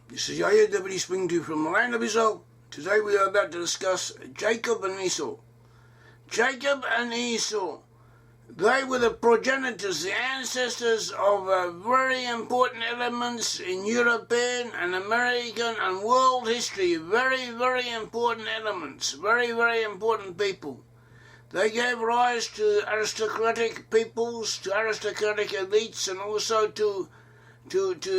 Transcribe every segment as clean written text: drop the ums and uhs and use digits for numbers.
This is Yair, Davidiy speaking to you from the land of Israel. Today we are about to discuss Jacob and Esau. Jacob and Esau, they were the progenitors, the ancestors of very important elements in European and American and world history. Very, very important elements. Very, very important people. They gave rise to aristocratic peoples, to aristocratic elites, and also to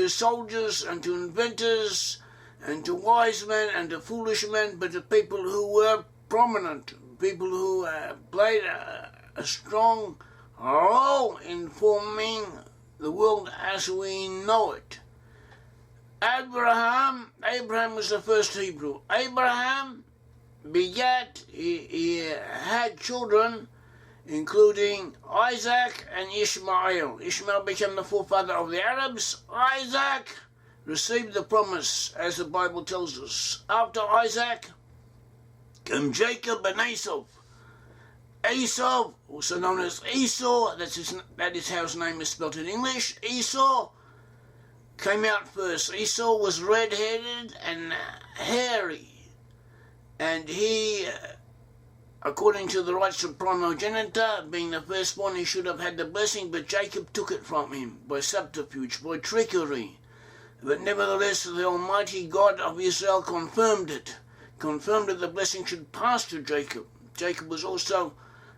soldiers and to inventors and to wise men and to foolish men, but to people who were prominent, people who played a strong role in forming the world as we know it. Abraham was the first Hebrew. Abraham begat, he had children, including Isaac and Ishmael. Ishmael became the forefather of the Arabs. Isaac received the promise, as the Bible tells us. After Isaac came Jacob and Esau. Esau, also known as Esau, that is how his name is spelled in English. Esau came out first. Esau was red-headed and hairy, and he, according to the rights of primogeniture, being the firstborn, he should have had the blessing, but Jacob took it from him by subterfuge, by trickery. But nevertheless, the Almighty God of Israel confirmed it that the blessing should pass to Jacob. Jacob was also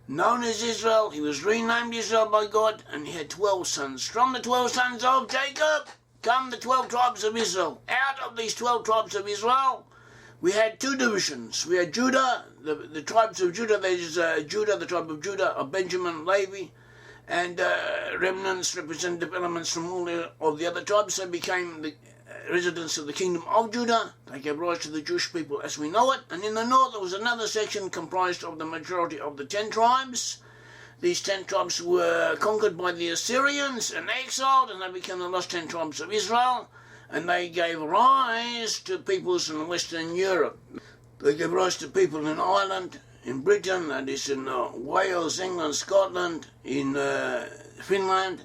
known as Israel. He was renamed Israel by God, and he had 12 sons. From the 12 sons of Jacob come the 12 tribes of Israel. Out of these 12 tribes of Israel, we had two divisions. We had Judah, the tribes of Judah. There is Judah, the tribe of Judah, of Benjamin, Levi, and remnants, representative elements from all of the other tribes. They became the residents of the kingdom of Judah. They gave rise to the Jewish people as we know it. And in the north there was another section comprised of the majority of the 10 tribes. These 10 tribes were conquered by the Assyrians and exiled, and they became the lost 10 tribes of Israel. And they gave rise to peoples in Western Europe. They gave rise to people in Ireland, in Britain, that is in Wales, England, Scotland, in Finland,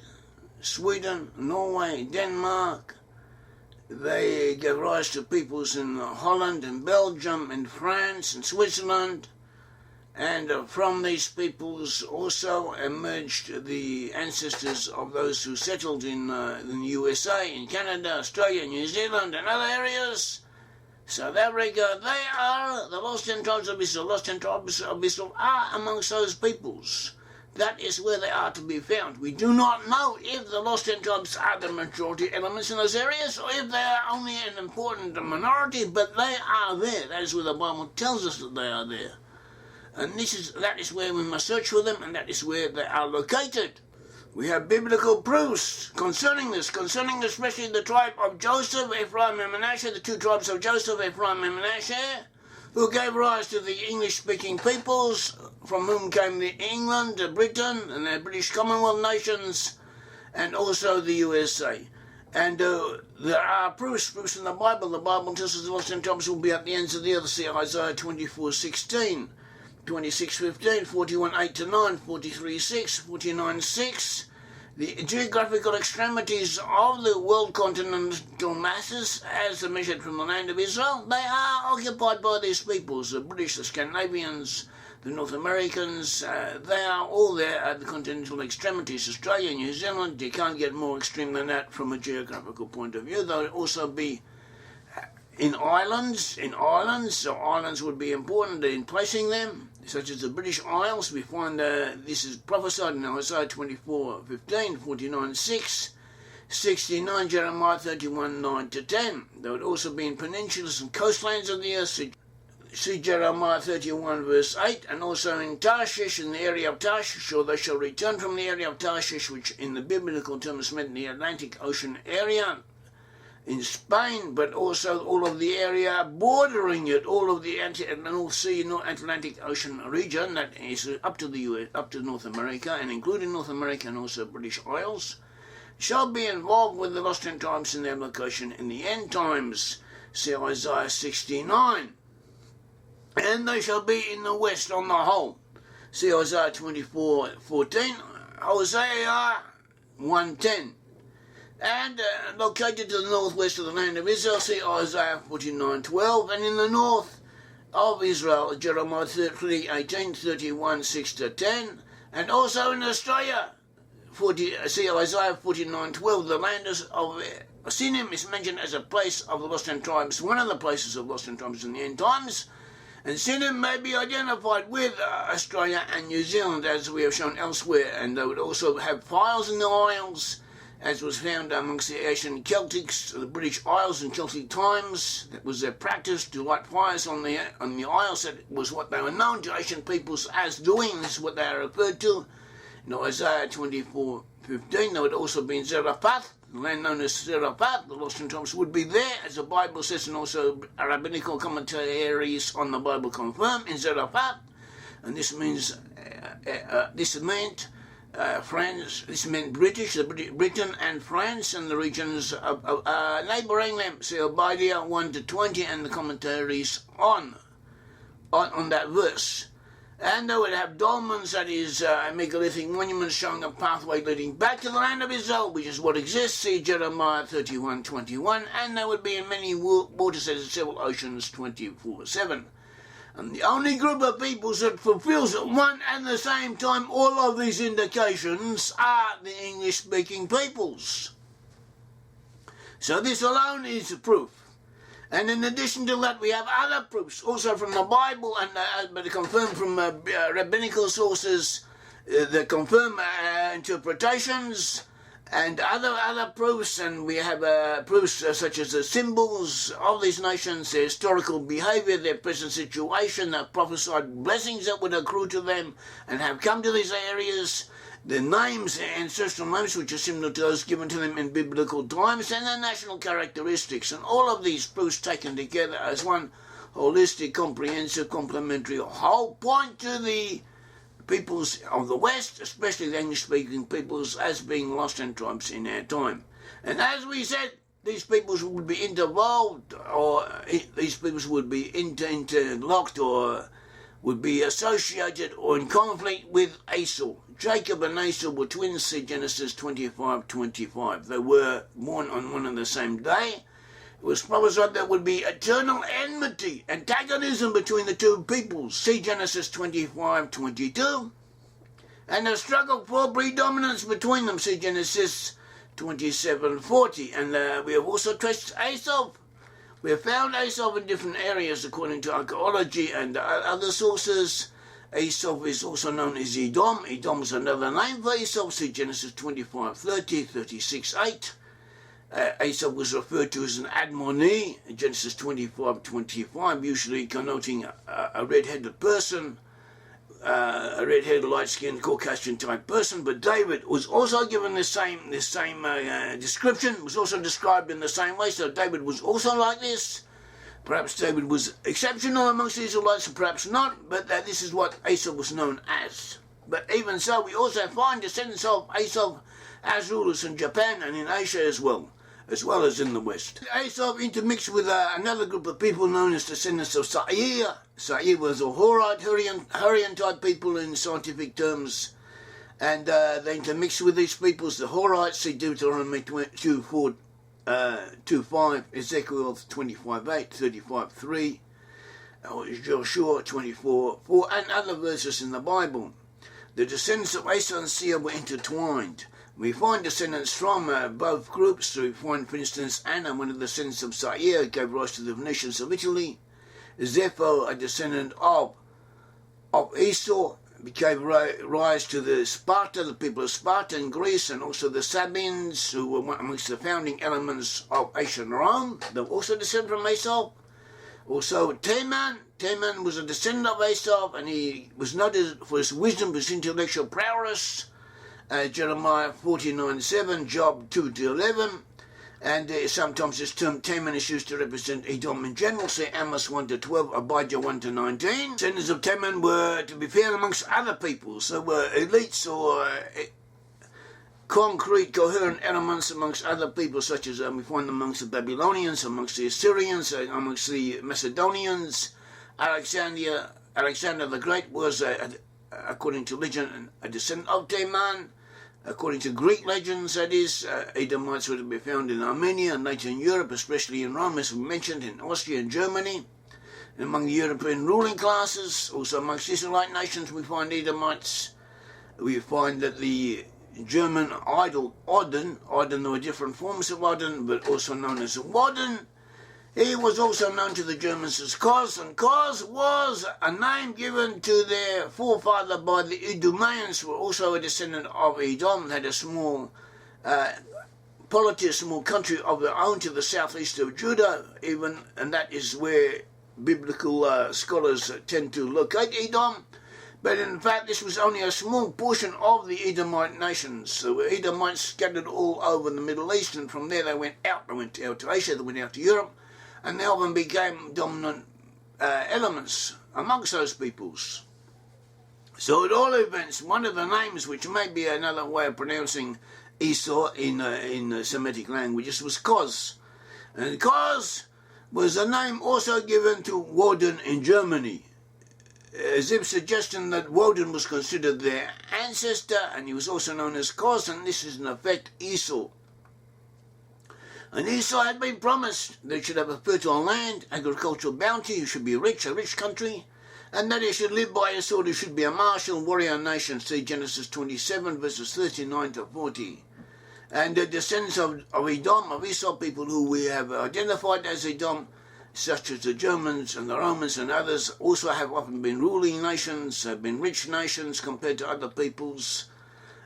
Sweden, Norway, Denmark. They gave rise to peoples in Holland, in Belgium, in France, in Switzerland. And from these peoples also emerged the ancestors of those who settled in the USA, in Canada, Australia, New Zealand, and other areas. South Africa, they are the lost 10 tribes of Israel. Lost 10 tribes of Israel are amongst those peoples. That is where they are to be found. We do not know if the lost 10 tribes are the majority elements in those areas, or if they are only an important minority, but they are there. That is where the Bible tells us that they are there. And that is where we must search for them, and that is where they are located. We have biblical proofs concerning this, especially the tribe of Joseph, Ephraim, and Manasseh, the two tribes of Joseph, Ephraim, and Manasseh, who gave rise to the English-speaking peoples, from whom came England, Britain, and the British Commonwealth nations, and also the USA. And there are proofs in the Bible. The Bible tells us the lost 10 tribes will be at the ends of the earth. See Isaiah 24:16. 26:15, 41:8-9, 43:6, 49:6. The geographical extremities of the world continental masses, as measured from the land of Israel, they are occupied by these peoples, the British, the Scandinavians, the North Americans. They are all there at the continental extremities. Australia, New Zealand, you can't get more extreme than that from a geographical point of view. They'll also be in islands, so islands would be important in placing them, such as the British Isles. We find this is prophesied in Isaiah 24:15, 49:6, 69, Jeremiah 31:9-10. They would also be in peninsulas and coastlands of the earth. See Jeremiah 31:8, and also in Tarshish, in the area of Tarshish, or they shall return from the area of Tarshish, which in the biblical terms meant the Atlantic Ocean area, in Spain, but also all of the area bordering it, all of the North Sea, North Atlantic Ocean region, that is up to the US, up to North America, and including North America and also British Isles, shall be involved with the lost 10 tribes in their location in the end times. See Isaiah 69. And they shall be in the west on the whole. See Isaiah 24:14, Hosea 1:10. And located to the northwest of the land of Israel, see Isaiah 49:12, and in the north of Israel, Jeremiah 30:18, 31, 6-10, and also in Australia, see Isaiah 49:12, the land of Sinim is mentioned as a place of the lost and tribes, one of the places of lost and tribes in the end times, and Sinim may be identified with Australia and New Zealand, as we have shown elsewhere, and they would also have fires in the Isles, as was found amongst the ancient Celtics, the British Isles in Celtic times. That was their practice, to light fires on the Isles. That was what they were known to ancient peoples as doing. This is what they are referred to. In Isaiah 24:15, there would also be in Zarephath, the land known as Zarephath. The lost and tribes would be there, as the Bible says, and also rabbinical commentaries on the Bible confirm, in Zarephath. And this means, France, this meant British, Britain and France and the regions of neighbouring them. See Obadiah 1-20 and the commentaries on that verse. And they would have dolmens, that is megalithic monuments showing a pathway leading back to the land of Israel, which is what exists. See Jeremiah 31:21, and they would be in many waters as several oceans 24/7. And the only group of peoples that fulfills at one and the same time all of these indications are the English-speaking peoples. So this alone is proof. And in addition to that, we have other proofs, also from the Bible, and but confirmed from rabbinical sources that confirm interpretations, and other proofs, and we have proofs such as the symbols of these nations, their historical behaviour, their present situation, the prophesied blessings that would accrue to them and have come to these areas, the names, their ancestral names, which are similar to those given to them in biblical times, and their national characteristics. And all of these proofs taken together as one holistic, comprehensive, complementary whole point to the peoples of the West, especially the English-speaking peoples, as being lost and tribes in our time. And as we said, these peoples would be involved, or these peoples would be interlocked, or would be associated or in conflict with Esau. Jacob and Esau were twins, see Genesis 25:25. They were born on one and the same day. It was prophesied there would be eternal enmity, antagonism between the two peoples. See Genesis 25:22. And a struggle for predominance between them. See Genesis 27:40. And we have also traced Esau. We have found Esau in different areas according to archaeology and other sources. Esau is also known as Edom. Edom is another name for Esau. See Genesis 25:30, 36:8. Esau was referred to as an admoni, Genesis 25:25, usually connoting a red-headed person, a red-headed, light-skinned, Caucasian-type person. But David was also given this same description, was also described in the same way. So David was also like this. Perhaps David was exceptional amongst the Israelites, perhaps not, but this is what Esau was known as. But even so, we also find descendants of Esau as rulers in Japan and in Asia as well as in the West. Esau intermixed with another group of people known as descendants of Yair. Yair was a Horite, Hurrian-type people in scientific terms, and they intermixed with these peoples, the Horites, see Deuteronomy 2:5, Ezekiel 25:8, 35:3, Joshua 24:4, and other verses in the Bible. The descendants of Esau and Seir were intertwined. We find descendants from both groups. So we find, for instance, Anna, one of the descendants of Yair, gave rise to the nations of Italy. Zepho, a descendant of Esau, gave rise to the Sparta, the people of Sparta in Greece, and also the Sabines, who were amongst the founding elements of ancient Rome. They were also descended from Esau. Also Teman was a descendant of Esau, and he was noted for his wisdom, his intellectual prowess. Jeremiah 49:7, Job 2-11, and sometimes this term Teman is used to represent Edom in general. Say Amos 1-12, Abijah 1-19. Descendants of Teman were to be found amongst other peoples. They were elites or concrete, coherent elements amongst other people, such as we find amongst the Babylonians, amongst the Assyrians, amongst the Macedonians. Alexander the Great was, according to legend, a descendant of Teman. According to Greek legends, that is, Edomites were to be found in Armenia and later in Europe, especially in Rome, as we mentioned, in Austria and Germany. And among the European ruling classes, also amongst Israelite nations, we find Edomites. We find that the German idol Odin, there were different forms of Odin, but also known as Woden. He was also known to the Germans as Koz, and Koz was a name given to their forefather by the Edomians, who were also a descendant of Edom, had a small polity, a small country of their own to the southeast of Judah, and that is where biblical scholars tend to locate Edom. But in fact, this was only a small portion of the Edomite nations. There were Edomites scattered all over the Middle East, and from there they went out. They went out to Asia, they went out to Europe, and they often became dominant elements amongst those peoples. So at all events, one of the names, which may be another way of pronouncing Esau in Semitic languages, was Koz. And Koz was a name also given to Woden in Germany, as if suggesting that Woden was considered their ancestor, and he was also known as Koz, and this is in effect Esau. And Esau had been promised that he should have a fertile land, agricultural bounty, he should be rich, a rich country, and that he should live by a sword, he should be a martial warrior nation. See Genesis 27, verses 39 to 40. And the descendants of Edom, of Esau, people who we have identified as Edom, such as the Germans and the Romans and others, also have often been ruling nations, have been rich nations compared to other peoples,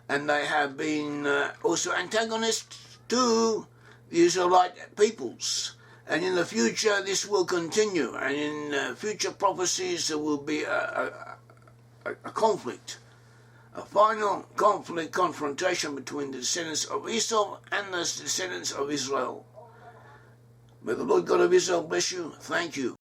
and they have been also antagonists to the Israelite peoples. And in the future this will continue, and in future prophecies there will be a conflict, a final confrontation between the descendants of Esau and the descendants of Israel. May the Lord God of Israel bless you. Thank you.